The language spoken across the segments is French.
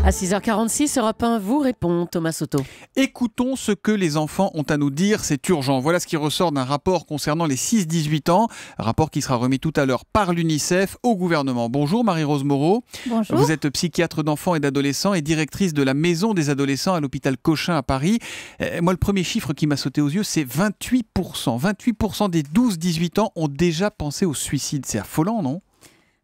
À 6h46, Europe 1 vous répond, Thomas Soto. Écoutons ce que les enfants ont à nous dire, c'est urgent. Voilà ce qui ressort d'un rapport concernant les 6-18 ans, un rapport qui sera remis tout à l'heure par l'UNICEF au gouvernement. Bonjour Marie-Rose Moreau. Bonjour. Vous êtes psychiatre d'enfants et d'adolescents et directrice de la Maison des adolescents à l'hôpital Cochin à Paris. Moi, le premier chiffre qui m'a sauté aux yeux, c'est 28%. 28% des 12-18 ans ont déjà pensé au suicide. C'est affolant, non ?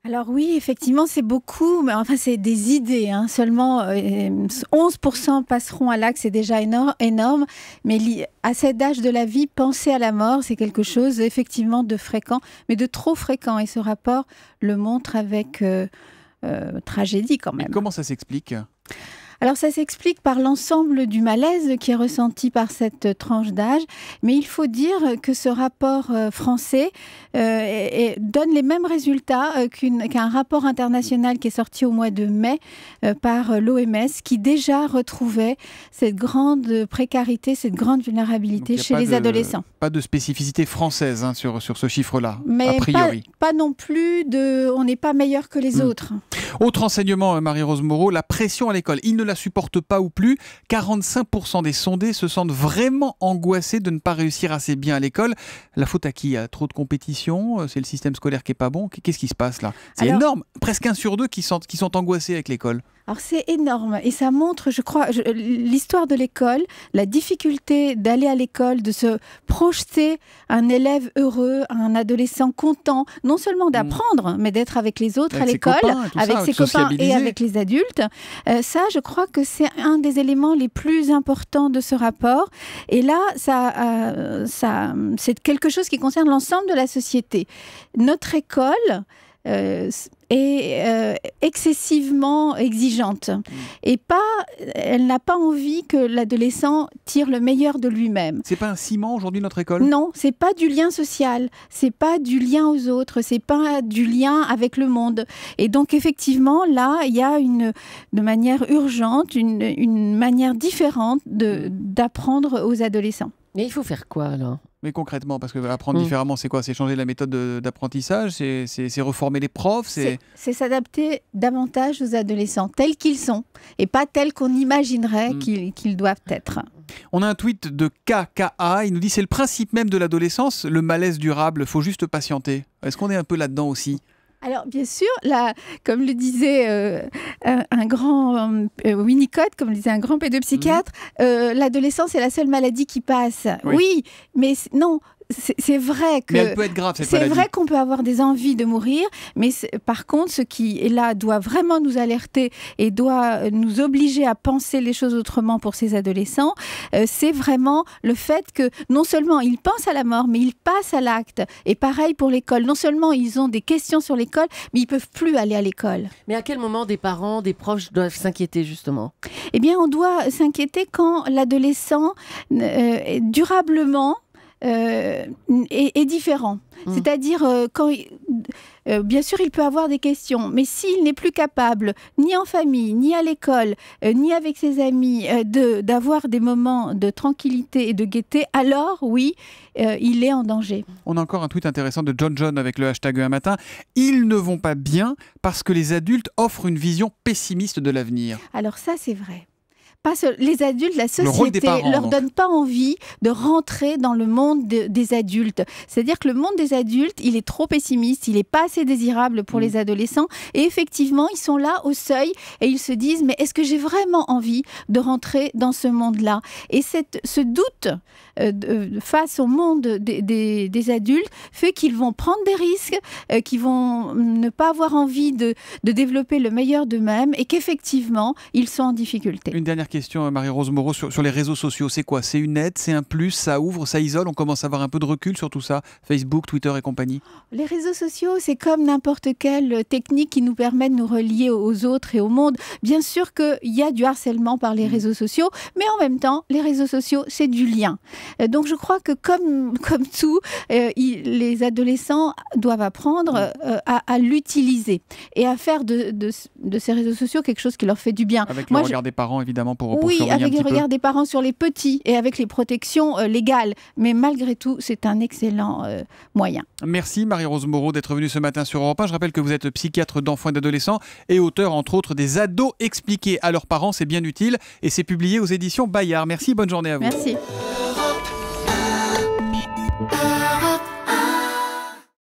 Alors oui, effectivement, c'est beaucoup, mais enfin c'est des idées. Seulement 11% passeront à l'acte, c'est déjà énorme. Mais à cet âge de la vie, penser à la mort, c'est quelque chose effectivement de fréquent, mais de trop fréquent. Et ce rapport le montre avec tragédie quand même. Et comment ça s'explique ? Alors ça s'explique par l'ensemble du malaise qui est ressenti par cette tranche d'âge, mais il faut dire que ce rapport français donne les mêmes résultats qu'un rapport international qui est sorti au mois de mai par l'OMS, qui déjà retrouvait cette grande précarité, cette grande vulnérabilité chez les adolescents. Pas de spécificité française sur ce chiffre-là, mais a priori. Pas non plus, on n'est pas meilleur que les autres. Autre enseignement, Marie-Rose Moreau, la pression à l'école. Ils ne la supportent pas ou plus. 45% des sondés se sentent vraiment angoissés de ne pas réussir assez bien à l'école. La faute à qui ? Il y a trop de compétition ? C'est le système scolaire qui n'est pas bon ? Qu'est-ce qui se passe là ? C'est énorme. Presque 1 sur 2 qui sont angoissés avec l'école. Alors c'est énorme et ça montre, je crois, l'histoire de l'école, la difficulté d'aller à l'école, de se projeter un élève heureux, un adolescent content, non seulement d'apprendre, mais d'être avec les autres à l'école, avec ses copains et avec les adultes. Ça, je crois que c'est un des éléments les plus importants de ce rapport. Et là, c'est quelque chose qui concerne l'ensemble de la société. Notre école est excessivement exigeante et elle n'a pas envie que l'adolescent tire le meilleur de lui-même. C'est pas un ciment aujourd'hui notre école ? Non, c'est pas du lien social, c'est pas du lien aux autres, c'est pas du lien avec le monde. Et donc effectivement là, il y a de manière urgente, une manière différente d'apprendre aux adolescents. Mais il faut faire quoi alors ? Mais concrètement, parce que apprendre différemment, c'est quoi ? C'est changer la méthode d'apprentissage ? C'est reformer les profs ? C'est s'adapter davantage aux adolescents tels qu'ils sont et pas tels qu'on imaginerait qu'ils doivent être. On a un tweet de KKA, il nous dit c'est le principe même de l'adolescence, le malaise durable, faut juste patienter. Est-ce qu'on est un peu là-dedans aussi ? Alors, bien sûr, là, comme le disait un grand Winnicott, comme le disait un grand pédopsychiatre, l'adolescence est la seule maladie qui passe. Oui mais non. C'est vrai que mais elle peut être grave, cette maladie. C'est vrai qu'on peut avoir des envies de mourir, mais par contre, ce qui est là doit vraiment nous alerter et doit nous obliger à penser les choses autrement pour ces adolescents. C'est vraiment le fait que non seulement ils pensent à la mort, mais ils passent à l'acte. Et pareil pour l'école. Non seulement ils ont des questions sur l'école, mais ils peuvent plus aller à l'école. Mais à quel moment des parents, des proches doivent s'inquiéter justement ? Eh bien, on doit s'inquiéter quand l'adolescent durablement est différent. C'est-à-dire, bien sûr, il peut avoir des questions, mais s'il n'est plus capable, ni en famille, ni à l'école, ni avec ses amis, d'avoir des moments de tranquillité et de gaieté, alors oui, il est en danger. On a encore un tweet intéressant de John avec le hashtag un matin. Ils ne vont pas bien parce que les adultes offrent une vision pessimiste de l'avenir. Alors ça, c'est vrai. Les adultes, la société ne leur donne pas envie de rentrer dans le monde des adultes. C'est-à-dire que le monde des adultes, il est trop pessimiste, il n'est pas assez désirable pour les adolescents. Et effectivement, ils sont là au seuil et ils se disent « mais est-ce que j'ai vraiment envie de rentrer dans ce monde-là ?» Et ce doute face au monde des adultes fait qu'ils vont prendre des risques, qu'ils vont ne pas avoir envie de développer le meilleur d'eux-mêmes et qu'effectivement, ils sont en difficulté. Une dernière question, Marie-Rose Moreau, sur les réseaux sociaux. C'est quoi ? C'est une aide ? C'est un plus ? Ça ouvre ? Ça isole ? On commence à avoir un peu de recul sur tout ça ? Facebook, Twitter et compagnie ? Les réseaux sociaux, c'est comme n'importe quelle technique qui nous permet de nous relier aux autres et au monde. Bien sûr qu'il y a du harcèlement par les réseaux sociaux, mais en même temps, les réseaux sociaux, c'est du lien. Donc je crois que comme tout, les adolescents doivent apprendre à l'utiliser et à faire de ces réseaux sociaux quelque chose qui leur fait du bien. Avec le regard des parents, évidemment, pour pour oui, surveiller avec un le petit regard peu. des parents sur les petits et avec les protections légales. Mais malgré tout, c'est un excellent moyen. Merci Marie-Rose Moreau d'être venue ce matin sur Europe 1. Je rappelle que vous êtes psychiatre d'enfants et d'adolescents et auteur entre autres des ados expliqués à leurs parents. C'est bien utile et c'est publié aux éditions Bayard. Merci, bonne journée à vous. Merci.